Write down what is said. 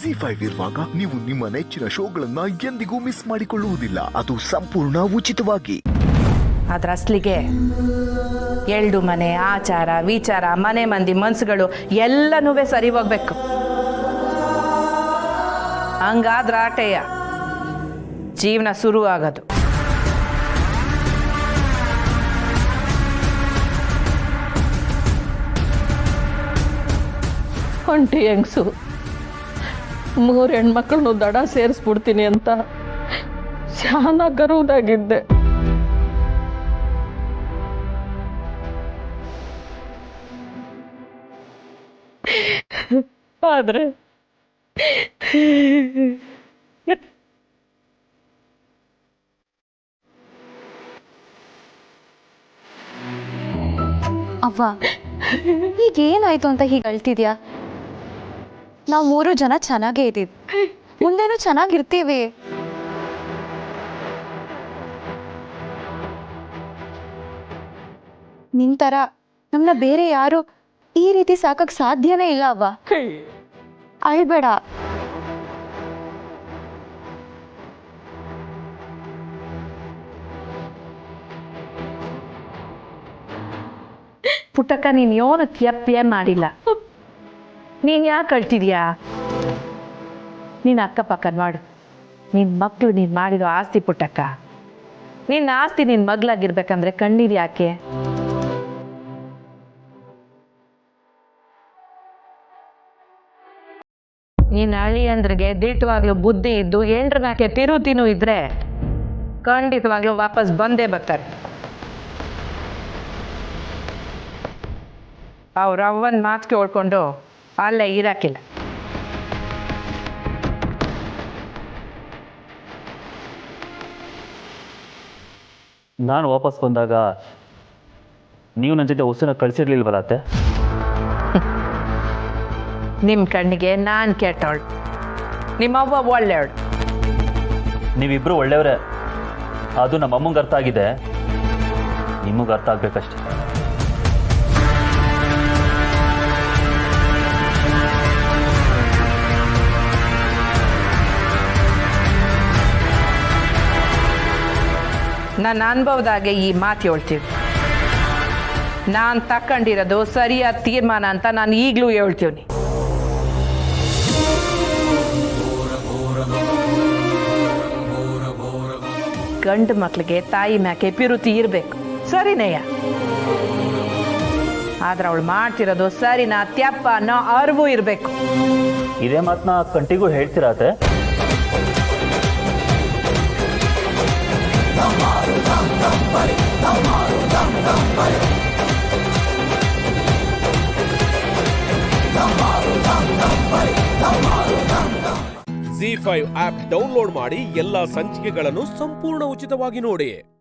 ZEE5 ಇರುವಾಗ ನೀವು ನಿಮ್ಮ ನೆಚ್ಚಿನ ಶೋಗಳನ್ನ ಎಂದಿಗೂ ಮಿಸ್ ಮಾಡಿಕೊಳ್ಳುವುದಿಲ್ಲ. ಅದು ಸಂಪೂರ್ಣ ಉಚಿತವಾಗಿ. ಅದ್ರ ಅಸ್ಲಿಗೆ ಎಳ್ಳು ಮನೆ ಆಚಾರ ವಿಚಾರ ಮನೆ ಮಂದಿ ಮನ್ಸುಗಳು ಎಲ್ಲನೂ ಸರಿ ಹೋಗ್ಬೇಕು. ಹಂಗಾದ್ರ ಆಟೆಯ ಜೀವನ ಶುರು ಆಗೋದು. ಒಂಟಿ ಹೆಂಗ್ಸು 3 ಹೆಣ್ಮಕ್ಳನ್ನು ದಡ ಸೇರಿಸ್ಬಿಡ್ತೀನಿ ಅಂತ ಶಾನ ಗರ್ವದಾಗಿದ್ದೆ. ಆದ್ರೆ ಅವ್ವ, ಈಗ ಏನಾಯ್ತು ಅಂತ ಹೀಗೆ ಅಳ್ತಿದ್ಯಾ? ನಾವು 3 ಜನ ಚೆನ್ನಾಗೇ ಇದ್ದೀವಿ, ಮುಂದೇನು ಚೆನ್ನಾಗಿರ್ತೀವಿ. ನಿನ್ ಥರ ನಮ್ಮನ್ನ ಬೇರೆ ಯಾರು ಈ ರೀತಿ ಸಾಕಕ್ಕೆ ಸಾಧ್ಯನೇ ಇಲ್ಲ ಅವ್ವ. ಅಳ್ಬೇಡ. ಪುಟ್ಟಕ್ಕ, ನೀನು ಯೋನ ತಪ್ಪೇ ಮಾಡಿಲ್ಲ. ನೀನು ಯಾಕೆ ಅಳ್ತಿದ್ಯಾ? ನೀನು ಅಕ್ಕಪಕ್ಕ ಮಾಡು. ನಿನ್ನ ಮಕ್ಕಳು ನೀನು ಮಾಡಿರೋ ಆಸ್ತಿ ಪುಟ್ಟಕ್ಕ. ನಿನ್ನ ಆಸ್ತಿ ನಿನ್ನ ಮಗಳಾಗಿರ್ಬೇಕಂದ್ರೆ ಕಣ್ಣೀರು ಯಾಕೆ? ನೀನು ಅಳಿಯಂದ್ರಿಗೆ ದಿಟ್ಟವಾಗ್ಲೂ ಬುದ್ಧಿ ಇದ್ದು ಎಂಡ್ರನಾಕೆ ತಿರುತಿನೂ ಇದ್ರೆ ಖಂಡಿತವಾಗ್ಲೂ ವಾಪಸ್ ಬಂದೇ ಬರ್ತಾರೆ. ಅವ್ರ ಅವ್ವನ ಮಾತು ಕೇಳ್ಕೊಂಡು ಅಲ್ಲೇ ಇರಾಕಿಲ್ಲ. ನಾನು ವಾಪಸ್ ಬಂದಾಗ ನೀವು ನನ್ನ ಜೊತೆ ಹೊಸನ ಕಳಿಸಿರ್ಲಿಲ್ವಲ್ಲ ಅತ್ತೆ? ನಿಮ್ಮ ಕಣ್ಣಿಗೆ ನಾನು ಕೆಟ್ಟವಳು, ನಿಮ್ಮವ್ವ ಒಳ್ಳೆಯವಳು. ನೀವಿಬ್ಬರು ಒಳ್ಳೆಯವರೇ. ಅದು ನಮ್ಮ ಅಮ್ಮಂಗೆ ಅರ್ಥ ಆಗಿದೆ, ನಿಮಗೆ ಅರ್ಥ ಆಗ್ಬೇಕಷ್ಟೆ. ನನ್ನ ಅನುಭವದಾಗೆ ಈ ಮಾತು ಹೇಳ್ತೀವಿ. ನಾನು ತಕೊಂಡಿರೋದು ಸರಿಯಾದ ತೀರ್ಮಾನ ಅಂತ ನಾನು ಈಗಲೂ ಹೇಳ್ತೀವಿ. ಗಂಡು ಮಕ್ಕಳಿಗೆ ತಾಯಿ ಮ್ಯಾಕೆ ಪಿರುತಿ ಇರಬೇಕು, ಸರಿನೇಯ. ಆದ್ರೆ ಅವಳು ಮಾಡ್ತಿರೋದು ಸರಿನಾ ತ್ಯಪ್ಪ ಅನ್ನೋ ಅರಿವು ಇರಬೇಕು. ಇದೇ ಮಾತನ್ನ ಕಂಟಿಗೂ ಹೇಳ್ತಿರತ್ತೆ? ZEE5 ಆಪ್ ಡೌನ್ಲೋಡ್ ಮಾಡಿ ಎಲ್ಲಾ ಸಂಚಿಕೆಗಳನ್ನು ಸಂಪೂರ್ಣ ಉಚಿತವಾಗಿ ನೋಡಿ.